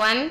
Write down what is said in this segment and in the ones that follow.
1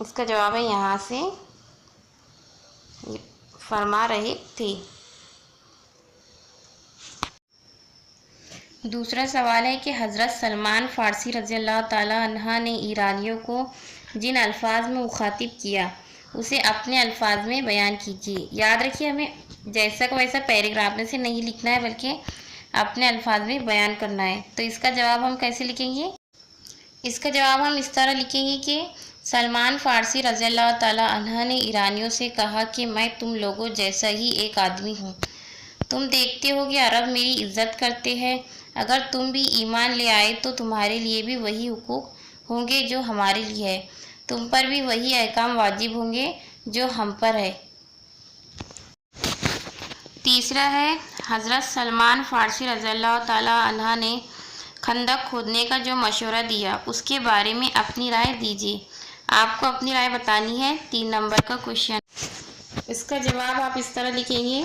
اس کا جواب ہے یہاں سے فرما رہے تھے۔ دوسرا سوال ہے کہ حضرت سلمان فارسی رضی اللہ تعالیٰ عنہ نے ایرانیوں کو جن الفاظ میں مخاطب کیا اسے اپنے الفاظ میں بیان کیجیے۔ یاد رکھیے ہمیں جیسا کو ویسا پیراگراف میں سے نہیں لکھنا ہے بلکہ اپنے الفاظ میں بیان کرنا ہے۔ تو اس کا جواب ہم کیسے لکھیں گے؟ اس کا جواب ہم اس طرح لکھیں گے کہ سلمان فارسی رضی اللہ تعالیٰ عنہ نے ایرانیوں سے کہا کہ میں تم لوگوں جیسا ہی ایک آدمی ہوں۔ تم دیکھتے ہو کہ عرب میری عزت کرتے ہیں، اگر تم بھی ایمان لے آئے تو تمہارے لیے بھی وہی حقوق ہوں گے جو ہمارے لیے ہے، تم پر بھی وہی احکام واجب ہوں گے جو ہم پر ہے۔ تیسرا ہے حضرت سلمان فارسی رضی اللہ تعالیٰ عنہ نے خندق کھودنے کا جو مشورہ دیا اس کے بارے میں اپنی رائے دیجیے۔ آپ کو اپنی رائے بتانی ہے۔ 3 نمبر کا کوشچن، اس کا جواب آپ اس طرح لکھیں گے: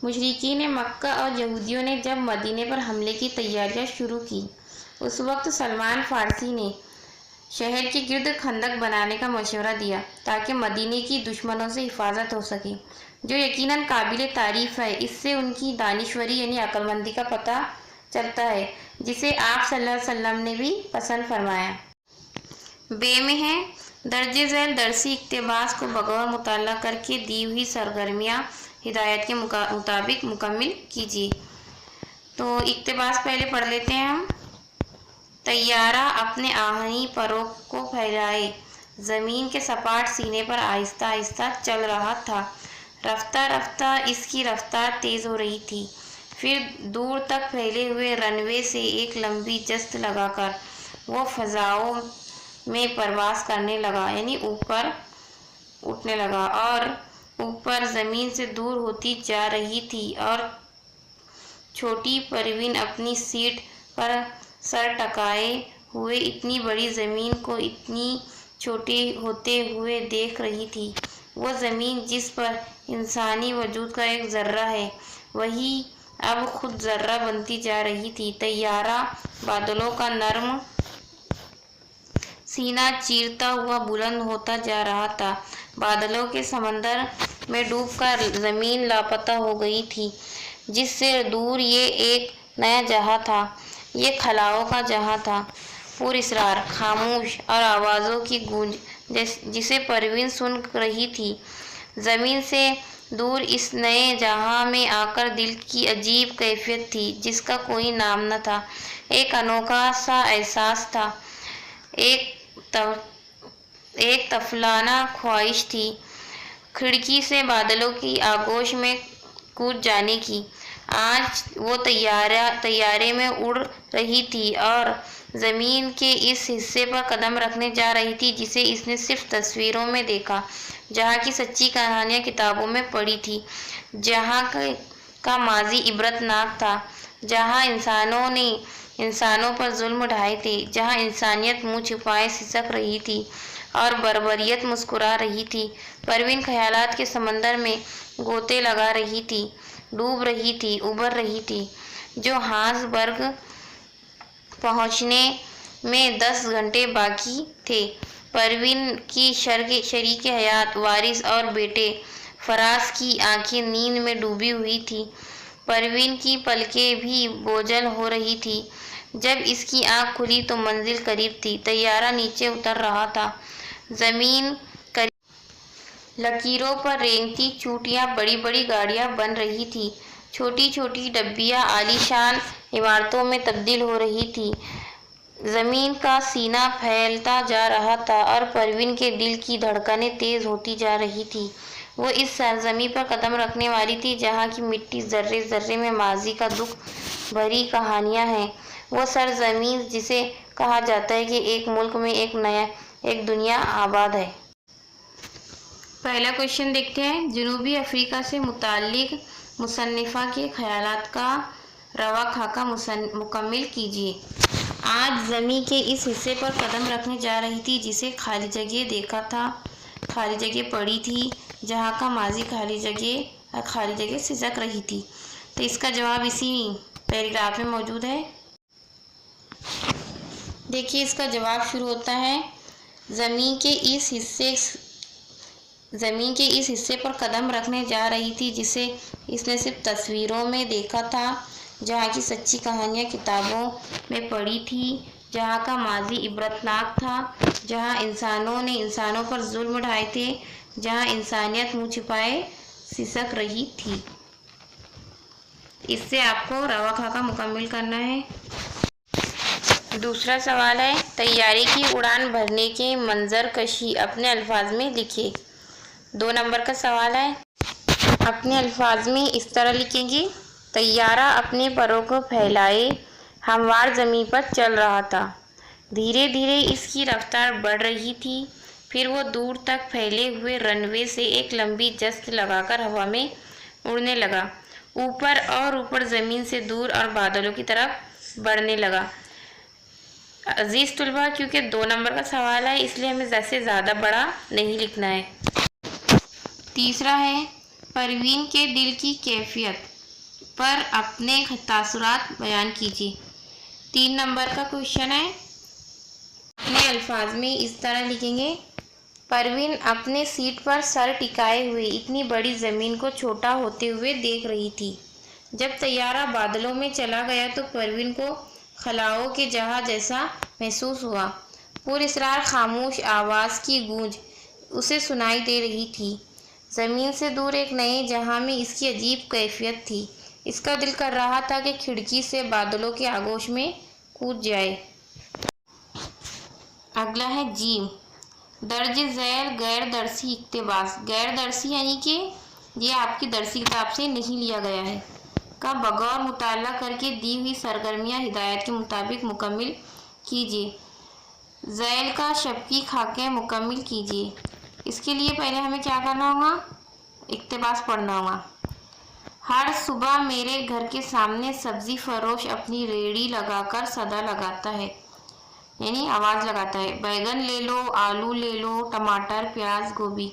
مشرکین مکہ اور یہودیوں نے جب مدینے پر حملے کی تیاریاں شروع کی اس وقت سلمان فارسی نے شہر کے گرد خندق بنانے کا مشورہ دیا تاکہ مدینے کی دشمنوں سے حفاظت ہو سکے، جو یقیناً قابل تعریف ہے۔ اس سے ان کی دانشوری یعنی عقل مندی کا پتہ چلتا ہے جسے آپ صلی اللہ علیہ وسلم نے بھی پسند فرمایا۔ بے میں ہے درج ذیل درسی اقتباس کو بغور مطالعہ کر کے دی ہوئی سرگرمیاں ہدایت کے مطابق مکمل کیجیے۔ تو اقتباس پہلے پڑھ لیتے ہیں ہم۔ طیارہ اپنے آہنی پروں کو پھیلائے زمین کے سپاٹ سینے پر آہستہ آہستہ چل رہا تھا۔ رفتہ رفتہ اس کی رفتار تیز ہو رہی تھی، پھر دور تک پھیلے ہوئے رن وے سے ایک لمبی جست لگا کر وہ فضاؤں میں پرواز کرنے لگا، یعنی اوپر اٹھنے لگا، اور اوپر زمین سے دور ہوتی جا رہی تھی، اور چھوٹی پروین اپنی سیٹ پر سر ٹکائے ہوئے اتنی بڑی زمین کو اتنی چھوٹی ہوتے ہوئے دیکھ رہی تھی۔ وہ زمین جس پر انسانی وجود کا ایک ذرہ ہے وہی اب خود ذرہ بنتی جا رہی تھی۔ طیارہ بادلوں کا نرم سینہ چیرتا ہوا بلند ہوتا جا رہا تھا۔ بادلوں کے سمندر میں ڈوب کر زمین لاپتہ ہو گئی تھی، جس سے دور یہ ایک نیا جہاں تھا، یہ خلاؤں کا جہاں تھا، پر اسرار، خاموش اور آوازوں کی گونج جسے پروین سن رہی تھی۔ زمین سے دور اس نئے جہاں میں آ کر دل کی عجیب کیفیت تھی جس کا کوئی نام نہ تھا، ایک انوکھا سا احساس تھا، ایک طفلانہ خواہش تھی کھڑکی سے بادلوں کی آغوش میں کود جانے کی۔ آج وہ طیارے میں اڑ رہی تھی اور زمین کے اس حصے پر قدم رکھنے جا رہی تھی جسے اس نے صرف تصویروں میں دیکھا، جہاں کی سچی کہانیاں کتابوں میں پڑھی تھی، جہاں کا ماضی عبرت ناک تھا، جہاں انسانوں نے انسانوں پر ظلم ڈھائے تھے، جہاں انسانیت منہ چھپائے سسک رہی تھی اور بربریت مسکرا رہی تھی۔ پروین خیالات کے سمندر میں غوطے لگا رہی تھی، ڈوب رہی تھی، ابھر رہی تھی۔ جو ہانس برگ پہنچنے میں 10 گھنٹے باقی تھے، پروین کی شریک حیات وارث اور بیٹے فراز کی آنکھیں نیند میں ڈوبی ہوئی تھیں۔ پروین کی پلکیں بھی بوجھل ہو رہی تھیں۔ جب اس کی آنکھ کھلی تو منزل قریب تھی، طیارہ نیچے اتر رہا تھا، زمین قریب، لکیروں پر رینگتی چوٹیاں بڑی بڑی گاڑیاں بن رہی تھیں، چھوٹی چھوٹی ڈبیاں عالی شان عمارتوں میں تبدیل ہو رہی تھیں۔ زمین کا سینہ پھیلتا جا رہا تھا اور پروین کے دل کی دھڑکنیں تیز ہوتی جا رہی تھیں۔ وہ اس سرزمین پر قدم رکھنے والی تھی جہاں کی مٹی ذرے ذرے میں ماضی کا دکھ بھری کہانیاں ہیں، وہ سرزمین جسے کہا جاتا ہے کہ ایک ملک میں ایک دنیا آباد ہے۔ پہلا کوشچن دیکھتے ہیں۔ جنوبی افریقہ سے متعلق مصنفہ کے خیالات کا رواں خاکہ مکمل کیجیے۔ آج زمیں کے اس حصے پر قدم رکھنے جا رہی تھی جسے خالی جگہ دیکھا تھا، خالی جگہ پڑی تھی، جہاں کا ماضی خالی جگہ سسک رہی تھی۔ تو اس کا جواب اسی پیراگراف میں موجود ہے۔ دیکھیے اس کا جواب شروع ہوتا ہے، زمین کے اس حصے پر قدم رکھنے جا رہی تھی جسے اس نے صرف تصویروں میں دیکھا تھا، جہاں کی سچی کہانیاں کتابوں میں پڑھی تھی، جہاں کا ماضی عبرتناک تھا، جہاں انسانوں نے انسانوں پر ظلم ڈھائے تھے، جہاں انسانیت منہ چھپائے سسک رہی تھی۔ اس سے آپ کو روا خاکہ مکمل کرنا ہے۔ دوسرا سوال ہے، طیارے کی اڑان بھرنے کے منظر کشی اپنے الفاظ میں لکھیں۔ 2 نمبر کا سوال ہے، اپنے الفاظ میں اس طرح لکھیں گے، طیارہ اپنے پروں کو پھیلائے ہموار زمین پر چل رہا تھا، دھیرے دھیرے اس کی رفتار بڑھ رہی تھی، پھر وہ دور تک پھیلے ہوئے رن وے سے ایک لمبی جست لگا کر ہوا میں اڑنے لگا، اوپر اور اوپر زمین سے دور اور بادلوں کی طرف بڑھنے لگا۔ عزیز طلباء، کیونکہ 2 نمبر کا سوال ہے اس لیے ہمیں زیادہ سے زیادہ بڑا نہیں لکھنا ہے۔ تیسرا ہے، پروین کے دل کی کیفیت پر اپنے تاثرات بیان کیجیے۔ 3 نمبر کا کوشچن ہے، اپنے الفاظ میں اس طرح لکھیں گے، پروین اپنے سیٹ پر سر ٹکائے ہوئے اتنی بڑی زمین کو چھوٹا ہوتے ہوئے دیکھ رہی تھی۔ جب طیارہ بادلوں میں چلا گیا تو پروین کو خلاؤں کے جہاز جیسا محسوس ہوا۔ پراسرار خاموش آواز کی گونج اسے سنائی دے رہی تھی۔ زمین سے دور ایک نئے جہاں میں اس کی عجیب کیفیت تھی۔ اس کا دل کر رہا تھا کہ کھڑکی سے بادلوں کے آغوش میں کود جائے۔ اگلا ہے ج، درج ذیل غیر درسی اقتباس، غیر درسی یعنی کہ یہ آپ کی درسی کتاب سے نہیں لیا گیا ہے، کا بغور مطالعہ کر کے دی ہوئی سرگرمیاں ہدایت کے مطابق مکمل کیجیے۔ ذیل کا شفقی خاکے مکمل کیجیے۔ اس کے لیے پہلے ہمیں کیا کرنا ہوگا؟ اقتباس پڑھنا ہوگا۔ ہر صبح میرے گھر کے سامنے سبزی فروش اپنی ریڑھی لگا کر صدا لگاتا ہے، یعنی آواز لگاتا ہے، بیگن لے لو، آلو لے لو، ٹماٹر، پیاز، گوبھی۔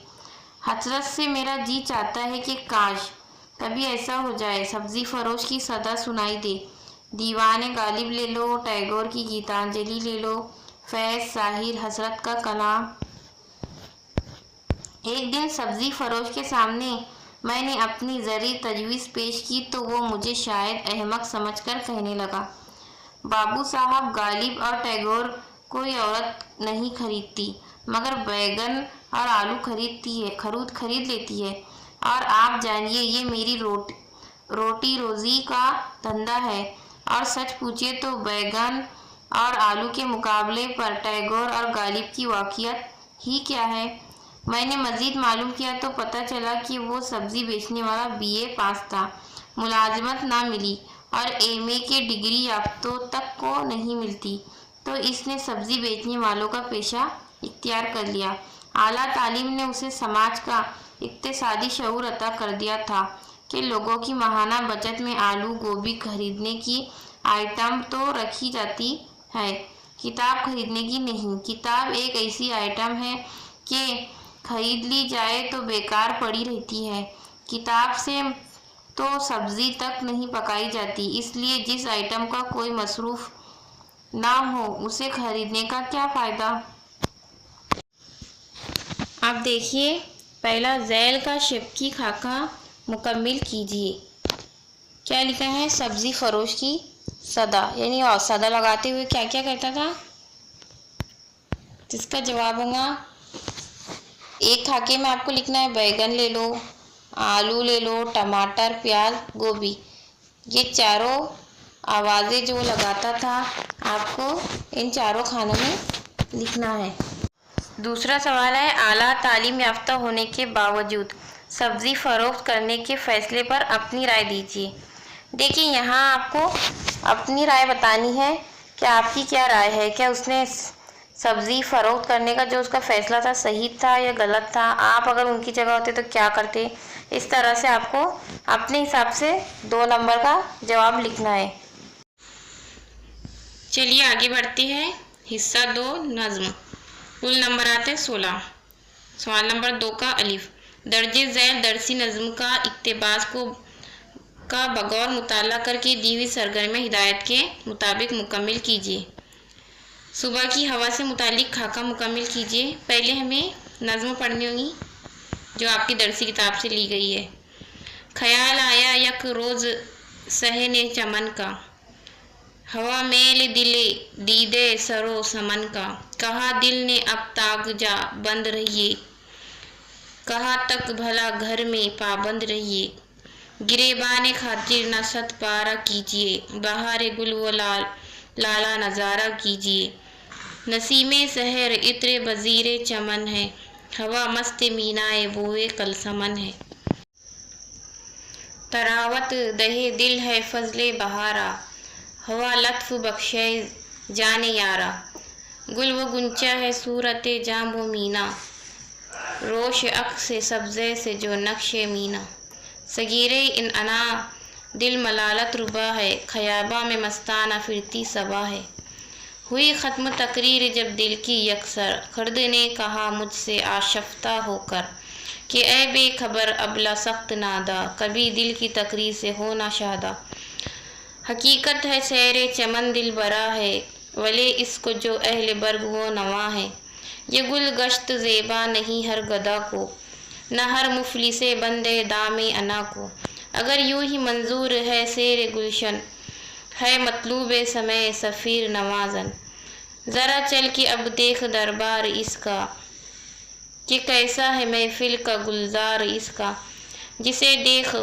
حسرت سے میرا جی چاہتا ہے کہ کاش کبھی ایسا ہو جائے، سبزی فروش کی صدا سنائی دے، دیوان غالب لے لو، ٹیگور کی گیتانجلی لے لو، فیض ساحر، حسرت کا کلام۔ ایک دن سبزی فروش کے سامنے میں نے اپنی زرعی تجویز پیش کی تو وہ مجھے شاید احمق سمجھ کر کہنے لگا، بابو صاحب، غالب اور ٹیگور کوئی عورت نہیں خریدتی مگر بیگن اور آلو خرید لیتی ہے، اور آپ جانیے یہ میری روٹی روزی کا دھندا ہے، اور سچ پوچھے تو بیگن اور آلو کے مقابلے پر ٹیگور اور غالب کی واقعیت ہی کیا ہے۔ میں نے مزید معلوم کیا تو پتہ چلا کہ وہ سبزی بیچنے والا BA پاس تھا، ملازمت نہ ملی اور MA کے ڈگری یافتوں تک کو نہیں ملتی، تو اس نے سبزی بیچنے والوں کا پیشہ اختیار کر لیا۔ اعلیٰ تعلیم نے اسے سماج کا اقتصادی شعور عطا کر دیا تھا کہ لوگوں کی ماہانہ بچت میں آلو گوبھی خریدنے کی آئٹم تو رکھی جاتی ہے، کتاب خریدنے کی نہیں۔ کتاب ایک ایسی آئٹم ہے کہ خرید لی جائے تو بیکار پڑی رہتی ہے، کتاب سے تو سبزی تک نہیں پکائی جاتی، اس لیے جس آئٹم کا کوئی مصروف نہ ہو اسے خریدنے کا کیا فائدہ۔ اب دیکھیے پہلا، ذیل کا شفقی خاکہ مکمل کیجیے۔ کیا لکھا ہے؟ سبزی فروش کی صدا، یعنی صدا لگاتے ہوئے کیا کیا کہتا تھا، جس کا جواب ہوگا ایک خاکے میں آپ کو لکھنا ہے بیگن لے لو، آلو لے لو، ٹماٹر، پیاز، گوبھی۔ یہ چاروں آوازیں جو لگاتا تھا آپ کو ان چاروں خانوں میں لکھنا ہے۔ دوسرا سوال ہے، اعلیٰ تعلیم یافتہ ہونے کے باوجود سبزی فروخت کرنے کے فیصلے پر اپنی رائے دیجیے۔ دیکھیں یہاں آپ کو اپنی رائے بتانی ہے کہ آپ کی کیا رائے ہے، کیا اس نے سبزی فروخت کرنے کا جو اس کا فیصلہ تھا صحیح تھا یا غلط تھا، آپ اگر ان کی جگہ ہوتے تو کیا کرتے۔ اس طرح سے آپ کو اپنے حساب سے 2 نمبر کا جواب لکھنا ہے۔ چلیے آگے بڑھتے ہیں۔ حصہ 2 نظم، کل نمبر آتے 16۔ سوال نمبر 2 کا الف، درج ذیل درسی نظم کا اقتباس کا بغور مطالعہ کر کے دی ہوئی سرگرمیاں ہدایت کے مطابق مکمل کیجیے۔ صبح کی ہوا سے متعلق خاکہ مکمل کیجیے۔ پہلے ہمیں نظم پڑھنی ہوگی جو آپ کی درسی کتاب سے لی گئی ہے۔ خیال آیا یک روز صحن چمن کا، ہوا میل دل دیدے سرو سمن کا، کہا دل نے اب تاک جا بند رہیے، کہاں تک بھلا گھر میں پابند رہیے، گریبان خاطر نہ ست پارہ کیجیے، بہار گل و لالا نظارہ کیجیے، نسیم سحر عطر بزیر چمن ہے، ہوا مست مینائے بوئے کل سمن ہے، طراوت دہے دل ہے فضل بہارا، ہوا لطف بخشے جان یارا، گل و گنچا ہے صورت جام و مینا، روش عکس سبزے سے جو نقش مینا، صغیرے انعنا دل ملالت ربا ہے، خیاباں میں مستانہ پھرتی صبا ہے، ہوئی ختم تقریر جب دل کی یکسر، خرد نے کہا مجھ سے آشفتہ ہو کر کہ اے بے خبر ابلہ سخت نادا، کبھی دل کی تقریر سے ہو نہ شادہ، حقیقت ہے سیر چمن دل برا ہے، ولے اس کو جو اہل برگ و نواں ہے، یہ گل گشت زیبا نہیں ہر گدا کو، نہ ہر مفلس بندے دام انا کو، اگر یوں ہی منظور ہے سیر گلشن، ہے مطلوب سمے صفیر نوازن، ذرا چل کے اب دیکھ دربار اس کا، کہ کیسا ہے محفل کا گلزار اس کا، جسے دیکھ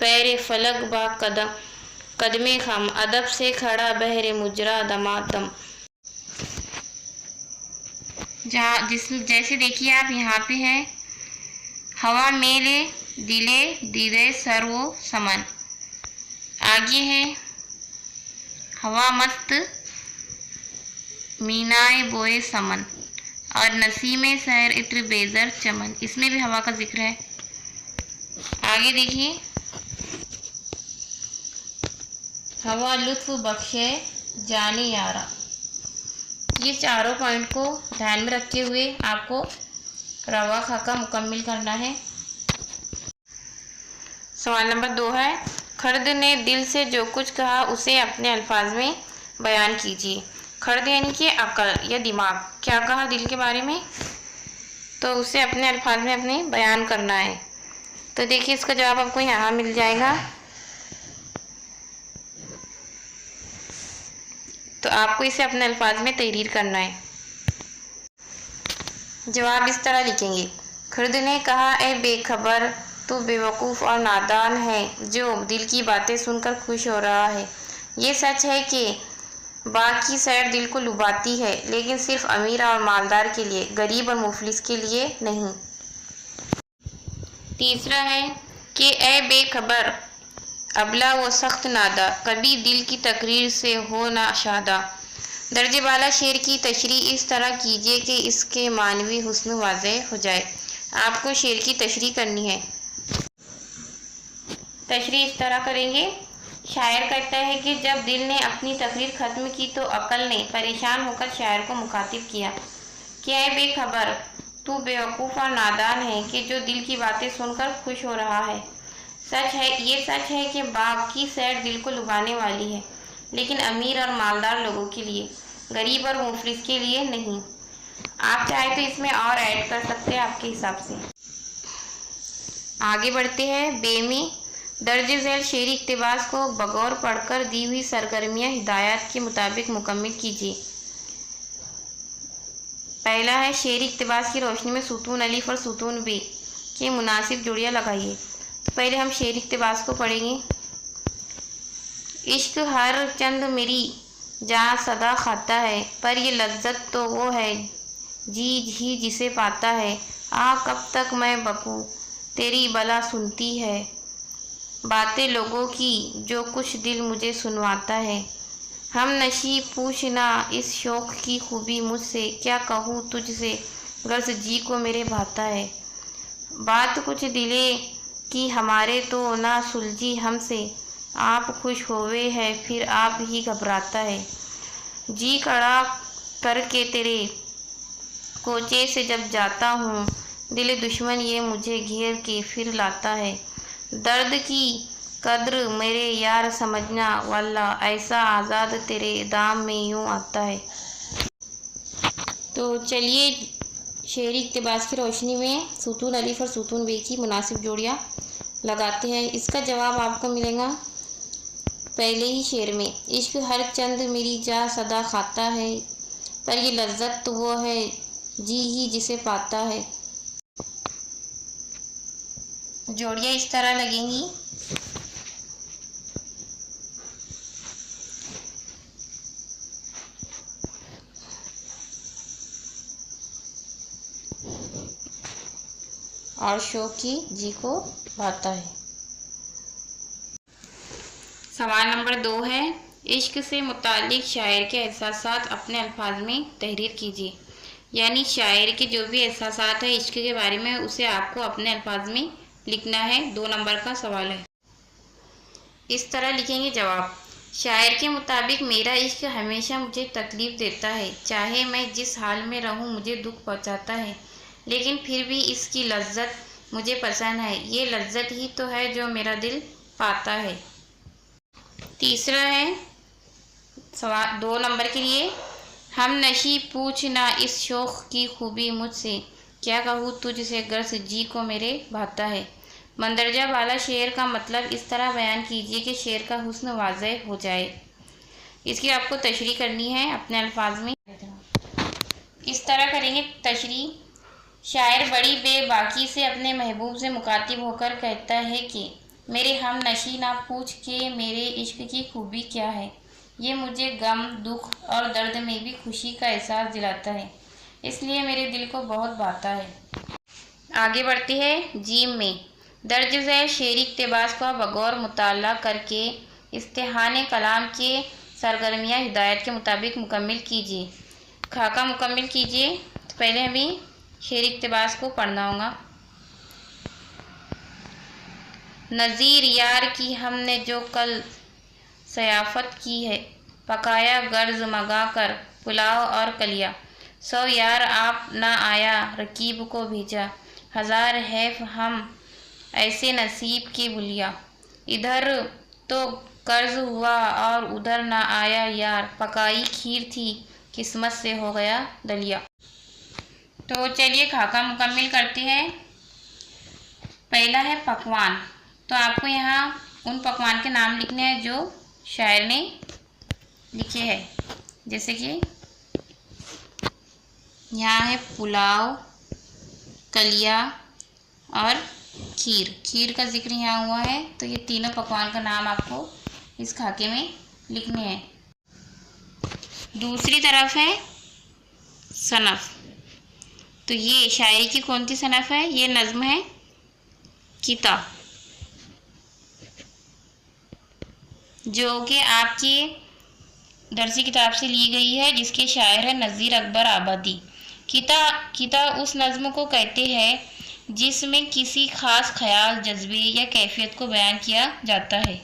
پیر فلک با قدم خم، ادب سے کھڑا بہر مجرا دمادم، جیسے دیکھیے آپ یہاں پہ ہے ہوا میلے دلے دیدے سر و سمن، آگے ہے ہوا مست مینائے بوئے سمن، اور نسیم سحر عطر بیزر چمن، اس میں بھی ہوا کا ذکر ہے۔ آگے دیکھیے ہوا لطف بخشے جان یارا، یہ چاروں پوائنٹ کو دھیان میں رکھتے ہوئے آپ کو روا خاکہ مکمل کرنا ہے۔ سوال نمبر 2 ہے خرد نے دل سے جو کچھ کہا اسے اپنے الفاظ میں بیان کیجیے۔ خرد یعنی کہ عقل یا دماغ، کیا کہا دل کے بارے میں تو اسے اپنے الفاظ میں اپنے بیان کرنا ہے۔ تو دیکھیے اس کا جواب آپ کو یہاں مل جائے گا، تو آپ کو اسے اپنے الفاظ میں تحریر کرنا ہے۔ جواب اس طرح لکھیں گے، خرد نے کہا اے بے خبر تو بیوقوف اور نادان ہے جو دل کی باتیں سن کر خوش ہو رہا ہے، یہ سچ ہے کہ باغ کی سیر دل کو لبھاتی ہے، لیکن صرف امیر اور مالدار کے لیے، غریب اور مفلس کے لیے نہیں۔ تیسرا ہے کہ اے بے خبر ابلہ و سخت نادا، کبھی دل کی تقریر سے ہو نہ شادہ، درجہ بالا شعر کی تشریح اس طرح کیجیے کہ اس کے معنوی حسن واضح ہو جائے۔ آپ کو شعر کی تشریح کرنی ہے۔ تشریح اس طرح کریں گے، شاعر کہتا ہے کہ جب دل نے اپنی تقریر ختم کی تو عقل نے پریشان ہو کر شاعر کو مخاطب کیا کہ اے بے خبر تو بیوقوف اور نادان ہے کہ جو دل کی باتیں سن کر خوش ہو رہا ہے، یہ سچ ہے کہ باغ کی سیر دل کو لبھانے والی ہے، لیکن امیر اور مالدار لوگوں کے لیے، غریب اور مفلس کے لیے نہیں۔ آپ چاہے تو اس میں اور ایڈ کر سکتے ہیں آپ کے حساب سے۔ آگے بڑھتے ہیں بے میں درج ذیل شعری اقتباس کو بغور پڑھ کر دی ہوئی سرگرمیاں ہدایات کے مطابق مکمل کیجیے۔ پہلا ہے شعری اقتباس کی روشنی میں ستون الف اور ستون ب کی مناسب جوڑیاں لگائیے۔ تو پہلے ہم شعری اقتباس کو پڑھیں گے۔ عشق ہر چند میری جہاں صدا کھاتا ہے، پر یہ لذت تو وہ ہے جی ہی جسے پاتا ہے، کب تک میں بکوں تیری بلا سنتی ہے باتیں لوگوں کی جو کچھ دل مجھے سنواتا ہے، ہم نشی پوچھنا اس شوق کی خوبی مجھ سے، کیا کہوں تجھ سے غرض جی کو میرے بھاتا ہے، بات کچھ دلے کی ہمارے تو نہ سلجھی ہم سے، آپ خوش ہوئے ہے پھر آپ ہی گھبراتا ہے، جی کڑا کر کے تیرے کوچے سے جب جاتا ہوں، دل دشمن یہ مجھے گھیر کے پھر لاتا ہے، درد کی قدر میرے یار سمجھنا واللہ ایسا آزاد تیرے دام میں یوں آتا ہے۔ تو چلیے شعری اقتباس کی روشنی میں ستون الف اور ستون بے کی مناسب جوڑیاں لگاتے ہیں۔ اس کا جواب آپ کو ملے گا پہلے ہی شعر میں۔ عشق ہر چند میری جا صدا کھاتا ہے، پر یہ لذت تو وہ ہے جی ہی جسے پاتا ہے۔ جوڑیاں اس طرح لگیں گی۔ اور شوق کی جی کو بھاتا ہے۔ سوال نمبر 2 ہے، عشق سے متعلق شاعر کے احساسات اپنے الفاظ میں تحریر کیجیے۔ یعنی شاعر کے جو بھی احساسات ہیں عشق کے بارے میں اسے آپ کو اپنے الفاظ میں لکھنا ہے۔ 2 نمبر کا سوال ہے۔ اس طرح لکھیں گے جواب: شاعر کے مطابق میرا عشق ہمیشہ مجھے تکلیف دیتا ہے، چاہے میں جس حال میں رہوں مجھے دکھ پہنچاتا ہے، لیکن پھر بھی اس کی لذت مجھے پسند ہے، یہ لذت ہی تو ہے جو میرا دل پاتا ہے۔ تیسرا ہے 2 نمبر کے لیے، ہم نشی پوچھ نہ اس شوق کی خوبی مجھ سے، کیا کہوں تجھ سے گرس جی کو میرے بھاتا ہے۔ مندرجہ بالا شعر کا مطلب اس طرح بیان کیجیے کہ شعر کا حسن واضح ہو جائے۔ اس کی آپ کو تشریح کرنی ہے اپنے الفاظ میں۔ اس طرح کریں گے تشریح: شاعر بڑی بے باکی سے اپنے محبوب سے مخاطب ہو کر کہتا ہے کہ میرے ہم نشی نہ پوچھ کہ میرے عشق کی خوبی کیا ہے، یہ مجھے غم، دکھ اور درد میں بھی خوشی کا احساس دلاتا ہے، اس لیے میرے دل کو بہت بھاتا ہے۔ آگے بڑھتے ہیں جیم میں۔ درج ذیل شعری اقتباس کا بغور مطالعہ کر کے استحسان کلام کے سرگرمیاں ہدایت کے مطابق مکمل کیجیے۔ خاکہ مکمل کیجیے۔ پہلے ہمیں شعری اقتباس کو پڑھنا ہوگا۔ نظیر یار کی ہم نے جو کل ضیافت کی ہے، پکایا گرز منگا کر پلاؤ اور کلیا، 100 یار آپ نہ آیا رقیب کو بھیجا، ہزار حیف ہم ایسے نصیب کے بھلیا، ادھر تو قرض ہوا اور ادھر نہ آیا یار، پکائی کھیر تھی قسمت سے ہو گیا دلیا۔ تو چلیے خاکہ مکمل کرتے ہیں۔ پہلا ہے پکوان، تو آپ کو یہاں ان پکوان کے نام لکھنے ہیں جو شاعر نے لکھے ہیں، جیسے کہ یہاں ہے پلاؤ، کلیا اور کھیر۔ کھیر کا ذکر یہاں ہوا ہے، تو یہ تینوں پکوان کا نام آپ کو اس خاکے میں لکھنے ہیں۔ دوسری طرف ہے صنف، تو یہ شاعری کی کون سی صنف ہے؟ یہ نظم ہے کتا، جو کہ آپ کی درسی کتاب سے لی گئی ہے، جس کے شاعر ہے نذیر اکبر آبادی۔ کتا اس نظم کو کہتے ہیں جس میں کسی خاص خیال، جذبے یا کیفیت کو بیان کیا جاتا ہے۔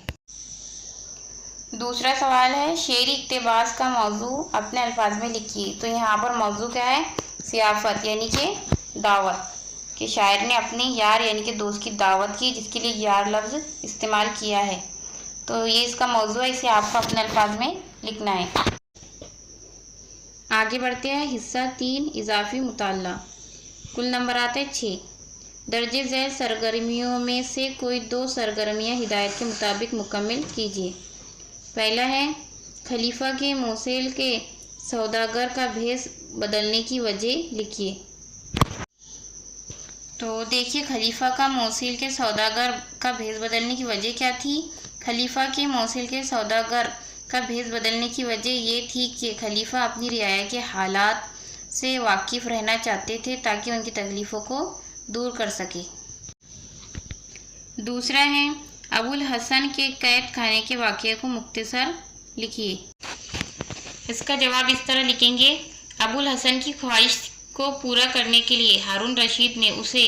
دوسرا سوال ہے شعری اقتباس کا موضوع اپنے الفاظ میں لکھیے۔ تو یہاں پر موضوع کیا ہے؟ ضیافت، یعنی کہ دعوت، کہ شاعر نے اپنے یار یعنی کہ دوست کی دعوت کی، جس کے لیے یار لفظ استعمال کیا ہے، تو یہ اس کا موضوع ہے، اسے آپ کو اپنے الفاظ میں لکھنا ہے۔ آگے بڑھتے ہیں حصہ 3 اضافی مطالعہ۔ کل نمبرات ہے 6۔ درج ذیل سرگرمیوں میں سے کوئی 2 سرگرمیاں ہدایت کے مطابق مکمل کیجیے۔ پہلا ہے خلیفہ کے موصل کے سوداگر کا بھیس بدلنے کی وجہ لکھیے۔ تو دیکھیے خلیفہ کا موصل کے سوداگر کا بھیس بدلنے کی وجہ کیا تھی؟ خلیفہ کے موصل کے سوداگر کا بھیس بدلنے کی وجہ یہ تھی کہ خلیفہ اپنی رعایا کے حالات سے واقف رہنا چاہتے تھے تاکہ ان کی تکلیفوں کو دور کر سکے۔ دوسرا ہے ابوالحسن کے قید خانے کے واقعے کو مختصر لکھیے۔ اس کا جواب اس طرح لکھیں گے: ابوالحسن کی خواہش کو پورا کرنے کے لیے ہارون رشید نے اسے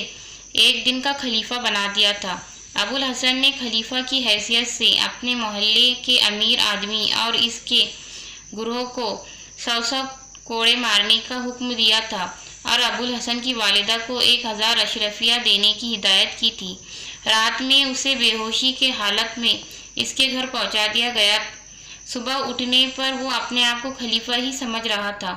ایک دن کا خلیفہ بنا دیا تھا۔ ابوالحسن نے خلیفہ کی حیثیت سے اپنے محلے کے امیر آدمی اور اس کے گروہ کو 100 کوڑے مارنے کا حکم دیا تھا اور ابوالحسن کی والدہ کو 1000 اشرفیہ دینے کی ہدایت کی تھی۔ رات میں اسے بے ہوشی کے حالت میں اس کے گھر پہنچا دیا گیا۔ صبح اٹھنے پر وہ اپنے آپ کو خلیفہ ہی سمجھ رہا تھا۔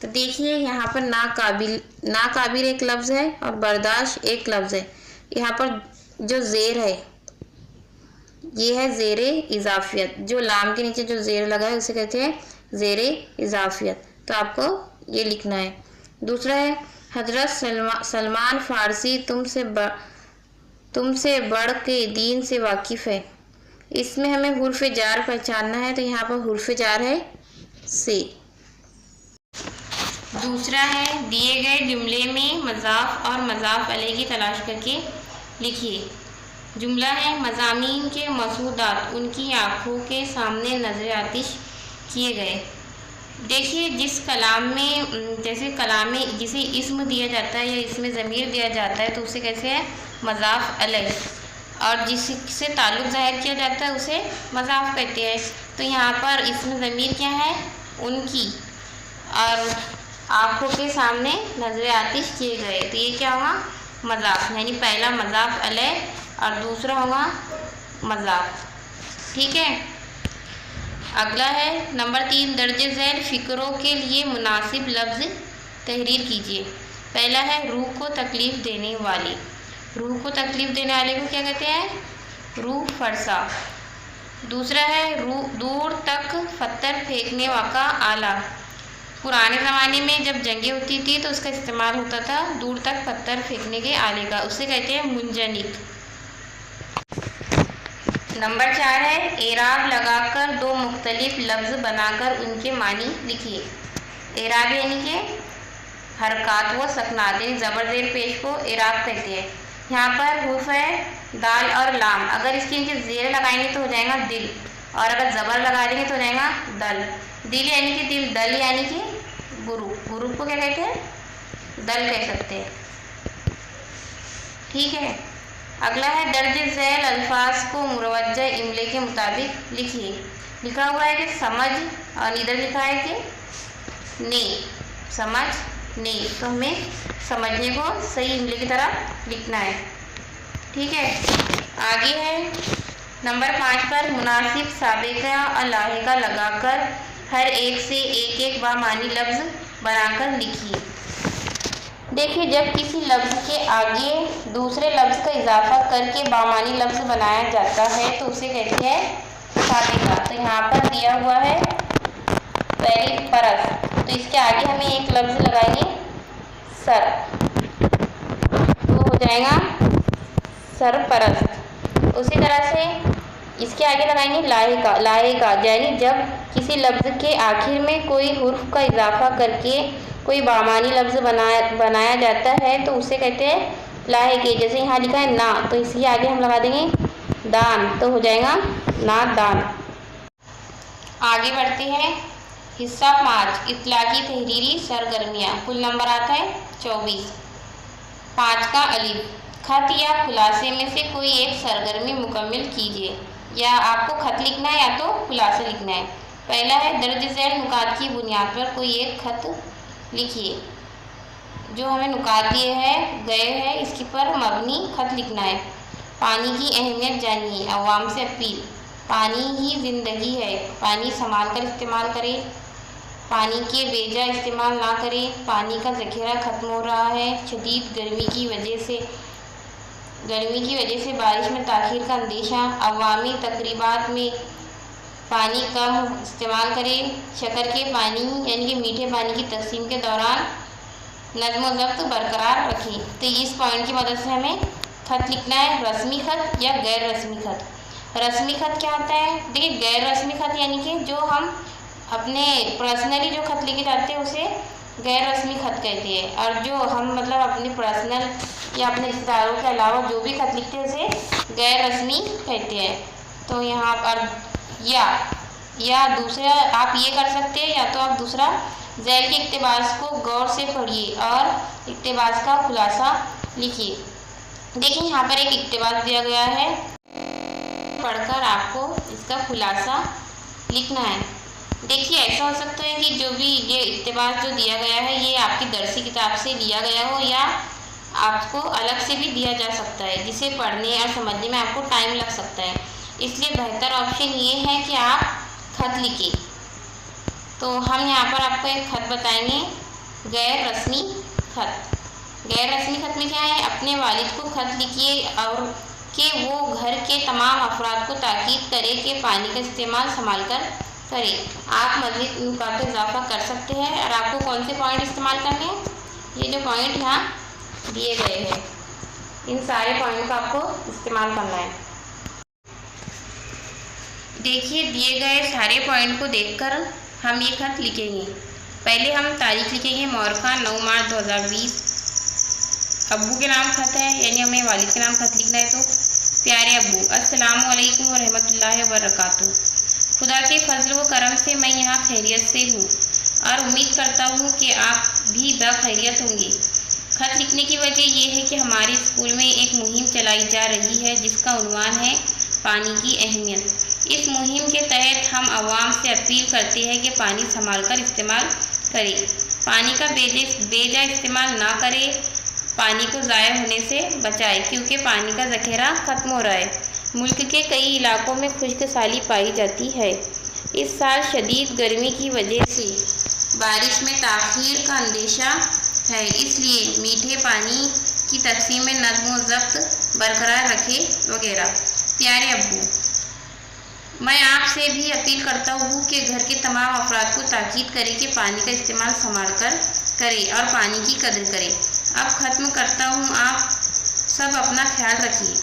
تو دیکھیے یہاں پر ناقابل ایک لفظ ہے اور برداشت ایک لفظ ہے. یہاں پر جو زیر ہے یہ ہے زیر اضافیت. جو لام کے نیچے جو زیر لگا ہے اسے کہتے ہیں زیر اضافیت. تو آپ کو یہ لکھنا ہے. دوسرا ہے حضرت سلمان فارسی تم سے بڑھ کے دین سے واقف ہے. اس میں ہمیں حرف جار پہچاننا ہے. تو یہاں پر حرف جار ہے سے. دوسرا ہے دیے گئے جملے میں مضاف اور مضاف علیہ کی تلاش کر کے لکھیے. جملہ ہے مضامین کے مسودات ان کی آنکھوں کے سامنے نظر آتش کیے گئے. دیکھیے جس کلام میں جیسے کلام میں جسے اسم دیا جاتا ہے یا اس میں ضمیر دیا جاتا ہے تو اسے کیسے ہے مضاف علیہ. اور جس سے تعلق ظاہر کیا جاتا ہے اسے مضاف کہتے ہیں. تو یہاں پر اسم ضمیر کیا ہے ان کی اور آنکھوں کے سامنے نظر آتش کیے گئے. تو یہ کیا ہوگا مضاف. یعنی پہلا مضاف علیہ اور دوسرا ہوگا مضاف. ٹھیک ہے. اگلا ہے نمبر 3 درج ذیل فقروں کے لیے مناسب لفظ تحریر کیجیے. پہلا ہے روح کو تکلیف دینے والی. روح کو تکلیف دینے والے کو کیا کہتے ہیں روح فرسا. دوسرا ہے دور تک پتھر پھینکنے کا آلہ. پرانے زمانے میں جب جنگیں ہوتی تھی تو اس کا استعمال ہوتا تھا دور تک پتھر پھینکنے کے آلے کا. اسے کہتے ہیں منجنیق. نمبر 4 ہے اعراب لگا کر دو مختلف لفظ بنا کر ان کے معنی لکھیے. اعراب یعنی کہ حرکات و سکنات یعنی زبر زیر پیش کو اعراب کہتے ہیں. یہاں پر حروف ہے دال اور لام. اگر اس کے نیچے زیر لگائیں گے تو ہو جائے گا دل اور اگر زبر لگا دیں گے تو ہو جائے گا دل. دل یعنی کہ دل. دل یعنی کہ گروپ. گروپ کو کیا کہتے ہیں دل کہہ سکتے ہیں. ٹھیک ہے. اگلا ہے درج ذیل الفاظ کو مروجہ املے کے مطابق لکھیے. لکھا ہوا ہے کہ سمجھ اور ادھر لکھا ہے کہ نے. سمجھ نے. تو ہمیں سمجھنے کو صحیح املے کی طرح لکھنا ہے. ٹھیک ہے. آگے ہے نمبر 5 پر مناسب سابقہ اور لاحقہ لگا کر ہر ایک سے ایک بامعنی لفظ بنا کر لکھیے. دیکھیے جب کسی لفظ کے آگے دوسرے لفظ کا اضافہ کر کے بامعنی لفظ بنایا جاتا ہے تو اسے کہتے ہیں سابقہ. تو یہاں پر دیا ہوا ہے پہلی پرس. تو اس کے آگے ہمیں ایک لفظ لگائیں گے سر. تو ہو جائے گا سرپرست. اسی طرح سے اس کے آگے لگائیں گے لاحقہ. لاحقہ یعنی جب کسی لفظ کے آخر میں کوئی حرف کا اضافہ کر کے کوئی بامعنی لفظ بنایا جاتا ہے تو اسے کہتے ہیں لاحقے. جیسے یہاں لکھا ہے نا تو اس کے آگے ہم لگا دیں گے دان. تو ہو جائے گا نادان. آگے بڑھتے ہیں. حصہ 5 اطلاقی تحریری سرگرمیاں. کل نمبر آتا ہے 24. 5 کا الف. خط یا خلاصے میں سے کوئی ایک سرگرمی مکمل کیجیے. یا آپ کو خط لکھنا ہے یا تو خلاصہ لکھنا ہے. پہلا ہے درج ذیل نکات کی بنیاد پر کوئی ایک خط لکھیے. جو ہمیں نکات دیے گئے ہیں اس کے پر مبنی خط لکھنا ہے. پانی کی اہمیت جانیے. عوام سے اپیل. پانی ہی زندگی ہے. پانی سنبھال کر استعمال کرے. پانی کے بیجا استعمال نہ کرے. پانی کا ذخیرہ ختم ہو رہا ہے. شدید گرمی کی وجہ سے بارش میں تاخیر کا اندیشہ. عوامی تقریبات میں پانی کم استعمال کرے. شکر کے پانی یعنی کہ میٹھے پانی کی تقسیم کے دوران نظم و ضبط برقرار رکھیں. تو اس پوائنٹ کی مدد سے ہمیں خط لکھنا ہے. رسمی خط یا غیر رسمی خط. رسمی خط کیا ہوتا ہے دیکھیے غیر رسمی خط یعنی کہ جو ہم اپنے پرسنلی جو خط لکھے جاتے ہیں اسے غیر رسمی خط کہتے ہیں. اور جو ہم مطلب اپنے پرسنل یا اپنے رشتہ داروں کے علاوہ جو بھی خط لکھتے ہیں اسے غیر رسمی کہتے ہیں. تو یہاں پر یا دوسرا آپ یہ کر سکتے ہیں یا تو آپ دوسرا ذیل کے اقتباس کو غور سے پڑھیے اور اقتباس کا خلاصہ لکھیے. دیکھیں یہاں پر ایک اقتباس دیا گیا ہے. پڑھ کر آپ کو اس کا خلاصہ لکھنا ہے. دیکھیے ایسا ہو سکتا ہے کہ جو بھی یہ اقتباس جو دیا گیا ہے یہ آپ کی درسی کتاب سے لیا گیا ہو یا آپ کو الگ سے بھی دیا جا سکتا ہے جسے پڑھنے اور سمجھنے میں آپ کو ٹائم لگ سکتا ہے. اس لیے بہتر آپشن یہ ہے کہ آپ خط لکھیں. تو ہم یہاں پر آپ کو ایک خط بتائیں گے. غیر رسمی خط۔ غیر رسمی خط میں کیا ہے؟ اپنے والد کو خط لکھیے اور کہ وہ گھر کے تمام افراد کو تاکید کرے کہ پانی کا استعمال سنبھال کر کرے۔ آپ مزید نکات اضافہ کر سکتے ہیں اور آپ کو کون سے پوائنٹ استعمال کرنے ہیں؟ یہ جو پوائنٹ یہاں دیے گئے ہیں ان سارے پوائنٹ کا آپ کو استعمال کرنا ہے۔ دیکھیے دیے گئے سارے پوائنٹ کو دیکھ کر ہم یہ خط لکھیں گے۔ پہلے ہم تاریخ لکھیں گے مورخہ 9 مارچ 2020۔ ابو کے نام خط ہے یعنی ہمیں والد کے نام خط لکھنا ہے، تو پیارے ابو السلام علیکم ورحمۃ اللہ وبرکاتہ۔ خدا کے فضل و کرم سے میں یہاں خیریت سے ہوں اور امید کرتا ہوں کہ آپ بھی بخیریت ہوں گے۔ خط لکھنے کی وجہ یہ ہے کہ ہمارے اسکول میں ایک مہم چلائی جا رہی ہے جس کا عنوان ہے پانی کی اہمیت۔ اس مہم کے تحت ہم عوام سے اپیل کرتے ہیں کہ پانی سنبھال کر استعمال کرے، پانی کا بے جا استعمال نہ کرے، پانی کو ضائع ہونے سے بچائے کیونکہ پانی کا ذخیرہ ختم ہو رہا ہے۔ ملک کے کئی علاقوں میں خشک سالی پائی جاتی ہے۔ اس سال شدید گرمی کی وجہ سے بارش میں تاخیر کا اندیشہ ہے، اس لیے میٹھے پانی کی تقسیم میں نظم و ضبط برقرار رکھے وغیرہ۔ پیارے ابو، میں آپ سے بھی اپیل کرتا ہوں کہ گھر کے تمام افراد کو تاکید کرے کہ پانی کا استعمال سنبھال کر کرے اور پانی کی قدر کرے۔ اب ختم کرتا ہوں، آپ سب اپنا خیال رکھیے۔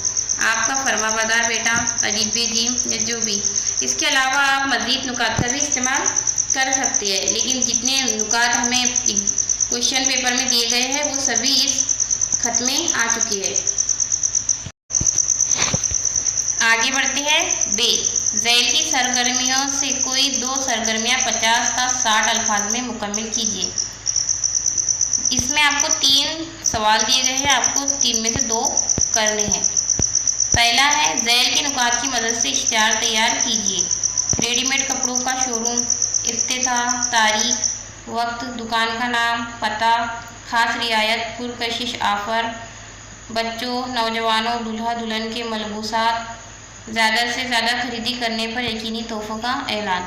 آپ کا فرما بردار بیٹا اجیت بے جی یا جو بھی۔ اس کے علاوہ آپ مزید نکات کا بھی استعمال کر سکتے ہیں، لیکن جتنے نکات ہمیں کوشچن پیپر میں دیے گئے ہیں وہ سبھی اس خط میں آ چکے ہیں۔ آگے بڑھتے ہیں۔ بے ذیل کی سرگرمیوں سے کوئی دو سرگرمیاں 50 تا 60 الفاظ میں مکمل کیجیے۔ اس میں آپ کو 3 سوال دیے گئے ہیں، آپ کو 3 میں سے 2 کرنے ہیں۔ پہلا ہے ذیل کے نکات کی مدد سے اشتہار تیار کیجیے۔ ریڈی میڈ کپڑوں کا شو روم، افتتاح، تاریخ، وقت، دکان کا نام، پتہ، خاص رعایت، پرکشش آفر، بچوں، نوجوانوں، دلہا دلہن کے ملبوسات، زیادہ سے زیادہ خریدی کرنے پر یقینی تحفوں کا اعلان۔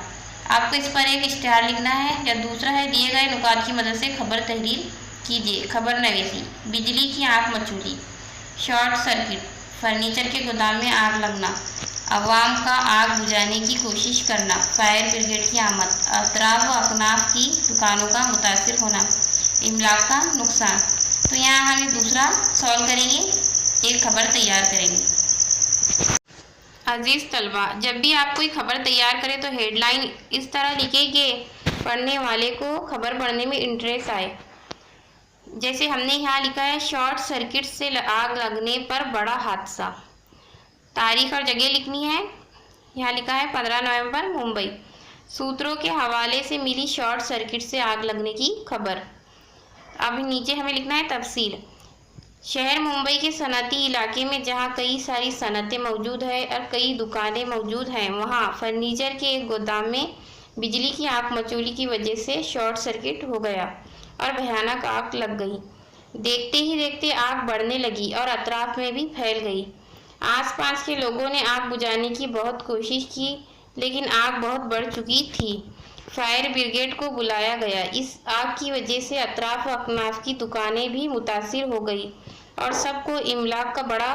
آپ کو اس پر ایک اشتہار لکھنا ہے۔ یا دوسرا ہے دیے گئے نکات کی مدد سے خبر تحریر کیجیے۔ خبر نویسی، بجلی کی آنکھ مچولی، شارٹ سرکٹ، فرنیچر کے گودام میں آگ لگنا، عوام کا آگ بجھانے کی کوشش کرنا، فائر بریگیڈ کی آمد، اطراف و اکناف کی دکانوں کا متاثر ہونا، املاک کا نقصان۔ تو یہاں ہم دوسرا سوالو کریں گے، ایک خبر تیار کریں گے۔ عزیز طلبہ، جب بھی آپ کوئی خبر تیار کریں تو ہیڈ لائن اس طرح لکھیں کہ پڑھنے والے کو خبر پڑھنے میں انٹرسٹ آئے۔ جیسے ہم نے یہاں لکھا ہے شارٹ سرکٹ سے آگ لگنے پر بڑا حادثہ۔ تاریخ اور جگہ لکھنی ہے۔ یہاں لکھا ہے 15 نومبر ممبئی، سوتروں کے حوالے سے ملی شارٹ سرکٹ سے آگ لگنے کی خبر۔ اب نیچے ہمیں لکھنا ہے تفصیل۔ شہر ممبئی کے صنعتی علاقے میں جہاں کئی ساری صنعتیں موجود ہیں اور کئی دکانیں موجود ہیں، وہاں فرنیچر کے ایک گودام میں بجلی کی آنکھ مچولی کی وجہ سے شارٹ سرکٹ ہو گیا اور بھیانک آگ لگ گئی۔ دیکھتے ہی دیکھتے آگ بڑھنے لگی اور اطراف میں بھی پھیل گئی۔ آس پاس کے لوگوں نے آگ بجھانے کی بہت کوشش کی لیکن آگ بہت بڑھ چکی تھی۔ فائر بریگیڈ کو بلایا گیا۔ اس آگ کی وجہ سے اطراف و اکناف کی دکانیں بھی متاثر ہو گئی اور سب کو املاک کا بڑا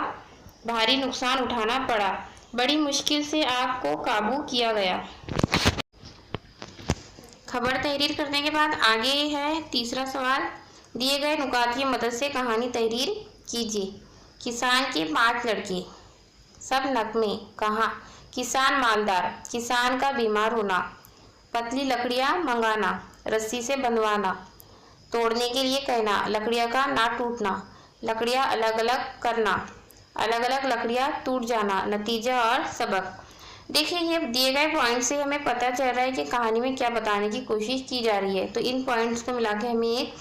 بھاری نقصان اٹھانا پڑا۔ بڑی مشکل سے آگ کو قابو کیا گیا۔ خبر تحریر کرنے کے بعد آگے ہے تیسرا سوال۔ دیے گئے نکات کی مدد سے کہانی تحریر کیجیے۔ کسان کے 5 لڑکے، سب نغمے، کہاں کسان مالدار، کسان کا بیمار ہونا، پتلی لکڑیاں منگانا، رسی سے بندھوانا، توڑنے کے لیے کہنا، لکڑیاں کا نہ ٹوٹنا، لکڑیاں الگ الگ کرنا، الگ الگ لکڑیاں ٹوٹ جانا، نتیجہ اور سبق۔ دیکھیں یہ دیے گئے پوائنٹ سے ہمیں پتہ چل رہا ہے کہ کہانی میں کیا بتانے کی کوشش کی جا رہی ہے۔ تو ان پوائنٹس کو ملا کے ہمیں ایک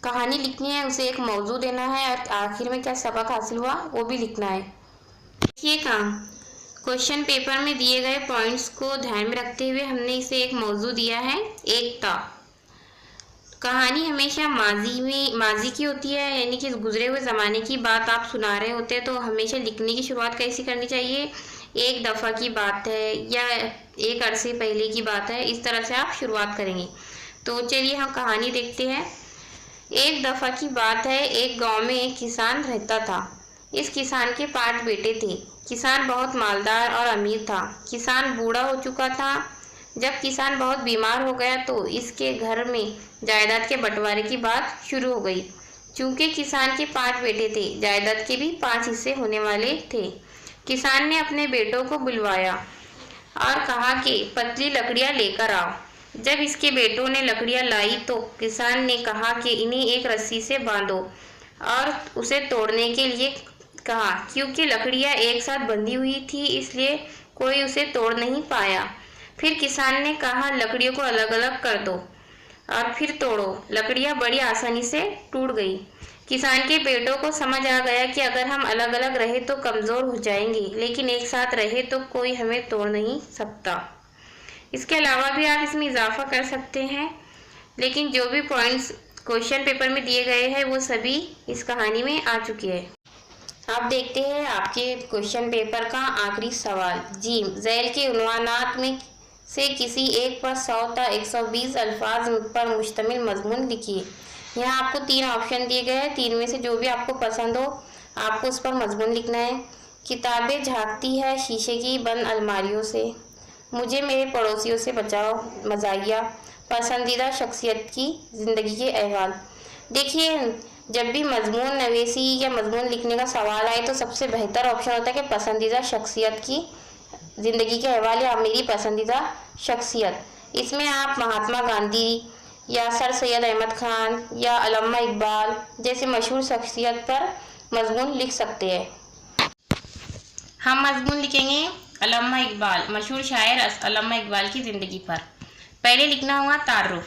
کہانی لکھنی ہے، اسے ایک موضوع دینا ہے اور آخر میں کیا سبق حاصل ہوا وہ بھی لکھنا ہے۔ یہ کام کوشچن پیپر میں دیے گئے پوائنٹس کو دھیان میں رکھتے ہوئے ہم نے اسے ایک موضوع دیا ہے ایکتا۔ کہانی ہمیشہ ماضی کی ہوتی ہے، یعنی کہ گزرے ہوئے زمانے کی بات آپ سنا رہے ہوتے ہیں تو ہمیشہ لکھنے کی شروعات کیسی کرنی چاہیے؟ ایک دفعہ کی بات ہے یا ایک عرصے پہلے کی بات ہے، اس طرح سے آپ شروعات کریں گے۔ تو چلیے ہم کہانی دیکھتے ہیں۔ ایک دفعہ کی بات ہے، ایک گاؤں میں ایک کسان رہتا تھا۔ اس کسان کے 5 بیٹے تھے۔ کسان بہت مالدار اور امیر تھا۔ کسان بوڑھا ہو چکا تھا۔ جب کسان بہت بیمار ہو گیا تو اس کے گھر میں جائیداد کے بٹوارے کی بات شروع ہو گئی۔ چونکہ کسان کے 5 بیٹے تھے، جائیداد کے بھی 5 حصے ہونے والے تھے۔ کسان نے اپنے بیٹوں کو بلوایا اور کہا کہ پتلی لکڑیاں لے کر آؤ۔ جب اس کے بیٹوں نے لکڑیاں لائی تو کسان نے کہا کہ انہیں ایک رسی سے باندھو اور اسے توڑنے کے لیے کہا۔ کیونکہ لکڑیاں ایک ساتھ بندھی ہوئی تھی اس لیے کوئی اسے توڑ نہیں پایا۔ پھر کسان نے کہا لکڑیوں کو الگ الگ کر دو اور پھر توڑو۔ لکڑیاں بڑی آسانی سے ٹوٹ گئی۔ کسان کے بیٹوں کو سمجھ آ گیا کہ اگر ہم الگ الگ رہے تو کمزور ہو جائیں گے، لیکن ایک ساتھ رہے تو کوئی ہمیں توڑ نہیں سکتا۔ اس کے علاوہ بھی آپ اس میں اضافہ کر سکتے ہیں، لیکن جو بھی پوائنٹس کوشچن پیپر میں دیے گئے ہیں وہ سبھی اس کہانی میں آ چکے ہیں۔ آپ دیکھتے ہیں آپ کے کوشچن پیپر کا آخری سوال۔ جیم، ذیل کے عنوانات میں سے کسی ایک پر 100 تا 120 الفاظ پر مشتمل مضمون لکھیے۔ یہاں آپ کو 3 آپشن دیے گئے ہیں، 3 میں سے جو بھی آپ کو پسند ہو آپ کو اس پر مضمون لکھنا ہے۔ کتابیں جھانکتی ہے شیشے کی بند الماریوں سے، مجھے میرے پڑوسیوں سے بچاؤ، مزاحیہ، پسندیدہ شخصیت کی زندگی کے احوال۔ دیکھیے، جب بھی مضمون نویسی یا مضمون لکھنے کا سوال آئے تو سب سے بہتر آپشن ہوتا ہے کہ پسندیدہ شخصیت کی زندگی کے احوال یا میری پسندیدہ شخصیت۔ اس میں آپ مہاتما گاندھی یا سر سید احمد خان یا علامہ اقبال جیسے مشہور شخصیت پر مضمون لکھ سکتے ہیں۔ ہم مضمون لکھیں گے علامہ اقبال، مشہور شاعر علامہ اقبال کی زندگی پر۔ پہلے لکھنا ہوگا تعارف۔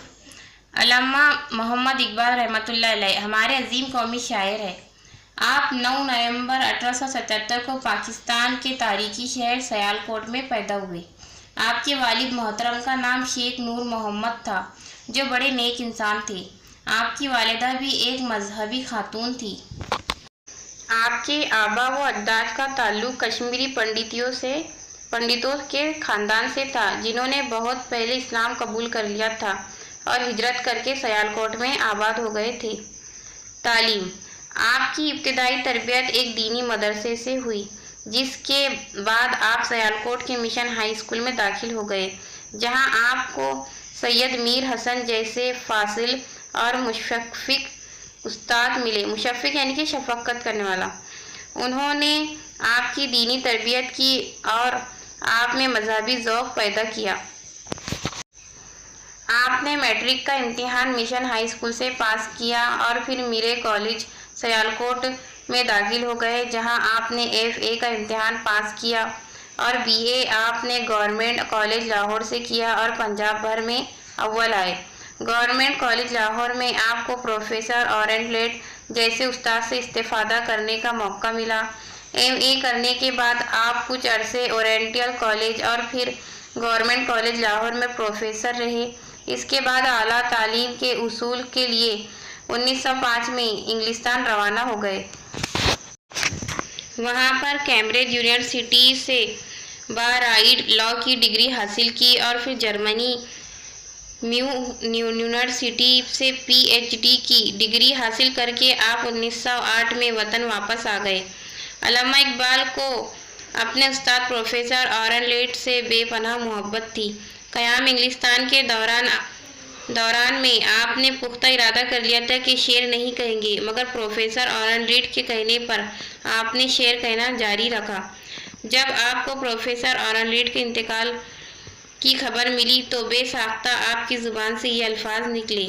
علامہ محمد اقبال رحمۃ اللہ علیہ ہمارے عظیم قومی شاعر ہیں۔ آپ 9 نومبر 1877 کو پاکستان کے تاریخی شہر سیالکوٹ میں پیدا ہوئے۔ آپ کے والد محترم کا نام شیخ نور محمد تھا، جو بڑے نیک انسان تھے۔ آپ کی والدہ بھی ایک مذہبی خاتون تھی۔ آپ کے آبا و اجداد کا تعلق کشمیری پنڈتوں کے خاندان سے تھا، جنہوں نے بہت پہلے اسلام قبول کر لیا تھا اور ہجرت کر کے سیالکوٹ میں آباد ہو گئے تھے۔ تعلیم۔ آپ کی ابتدائی تربیت ایک دینی مدرسے سے ہوئی، جس کے بعد آپ سیالکوٹ کے مشن ہائی اسکول میں داخل ہو گئے، جہاں آپ کو سید میر حسن جیسے فاضل اور مشفق استاد ملے۔ مشفق یعنی کہ شفقت کرنے والا۔ انہوں نے آپ کی دینی تربیت کی اور آپ میں مذہبی ذوق پیدا کیا۔ آپ نے میٹرک کا امتحان مشن ہائی اسکول سے پاس کیا اور پھر میرے کالج سیالکوٹ میں داخل ہو گئے، جہاں آپ نے FA کا امتحان پاس کیا اور BA آپ نے گورنمنٹ کالج لاہور سے کیا اور پنجاب بھر میں اول آئے۔ گورنمنٹ کالج لاہور میں آپ کو پروفیسر اورنڈ لیٹ جیسے استاد سے استفادہ کرنے کا موقع ملا۔ MA کرنے کے بعد آپ کچھ عرصے اورینٹل کالج اور پھر گورنمنٹ کالج لاہور میں پروفیسر رہے۔ اس کے بعد اعلیٰ تعلیم کے حصول کے لیے 1905 میں انگلستان روانہ ہو گئے۔ وہاں پر کیمبرج یونیورسٹی سے بارائٹ لاء کی ڈگری حاصل کی اور پھر جرمنی یونیورسٹی سے PhD کی ڈگری حاصل کر کے آپ 1908 میں وطن واپس آ گئے۔ علامہ اقبال کو اپنے استاد پروفیسر اورن لیٹ سے بے پناہ محبت تھی۔ قیام انگلستان کے دوران میں آپ نے پختہ ارادہ کر لیا تھا کہ شعر نہیں کہیں گے، مگر پروفیسر اورن لیٹ کے کہنے پر آپ نے شعر کہنا جاری رکھا۔ جب آپ کو پروفیسر اورن لیٹ کے انتقال کی خبر ملی تو بے ساختہ آپ کی زبان سے یہ الفاظ نکلے: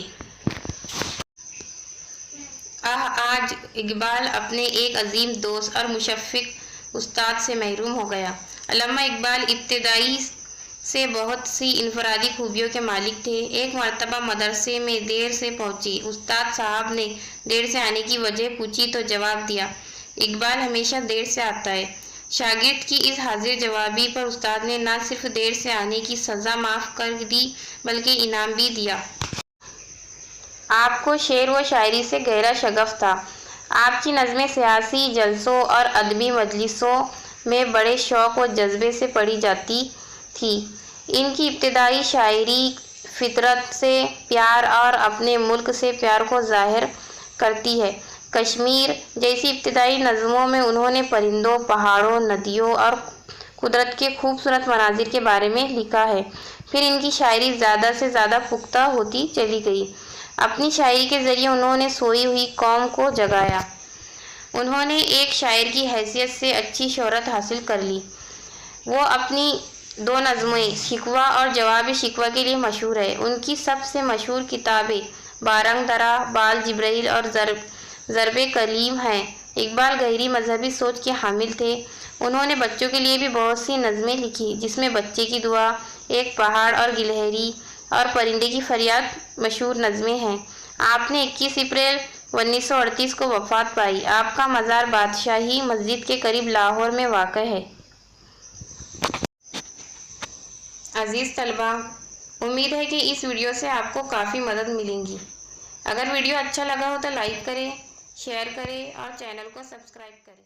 آج اقبال اپنے ایک عظیم دوست اور مشفق استاد سے محروم ہو گیا۔ علامہ اقبال ابتدائی سے بہت سی انفرادی خوبیوں کے مالک تھے۔ ایک مرتبہ مدرسے میں دیر سے پہنچے۔ استاد صاحب نے دیر سے آنے کی وجہ پوچھی تو جواب دیا: اقبال ہمیشہ دیر سے آتا ہے۔ شاگرد کی اس حاضر جوابی پر استاد نے نہ صرف دیر سے آنے کی سزا معاف کر دی بلکہ انعام بھی دیا۔ آپ کو شعر و شاعری سے گہرا شغف تھا۔ آپ کی نظمیں سیاسی جلسوں اور ادبی مجلسوں میں بڑے شوق و جذبے سے پڑھی جاتی تھیں۔ ان کی ابتدائی شاعری فطرت سے پیار اور اپنے ملک سے پیار کو ظاہر کرتی ہے۔ کشمیر جیسی ابتدائی نظموں میں انہوں نے پرندوں، پہاڑوں، ندیوں اور قدرت کے خوبصورت مناظر کے بارے میں لکھا ہے۔ پھر ان کی شاعری زیادہ سے زیادہ پختہ ہوتی چلی گئی۔ اپنی شاعری کے ذریعے انہوں نے سوئی ہوئی قوم کو جگایا۔ انہوں نے ایک شاعر کی حیثیت سے اچھی شہرت حاصل کر لی۔ وہ اپنی 2 نظمیں شکوہ اور جواب شکوہ کے لیے مشہور ہے۔ ان کی سب سے مشہور کتابیں بارنگ درا، بال جبریل اور ضرب کلیم ہیں۔ اقبال گہری مذہبی سوچ کے حامل تھے۔ انہوں نے بچوں کے لیے بھی بہت سی نظمیں لکھی، جس میں بچے کی دعا، ایک پہاڑ اور گلہری اور پرندے کی فریاد مشہور نظمیں ہیں۔ آپ نے 21 اپریل 1938 کو وفات پائی۔ آپ کا مزار بادشاہی مسجد کے قریب لاہور میں واقع ہے۔ عزیز طلباء، امید ہے کہ اس ویڈیو سے آپ کو کافی مدد ملیں گی۔ اگر ویڈیو اچھا لگا ہو تو لائک کریں، شیئر کریں اور چینل کو سبسکرائب کریں۔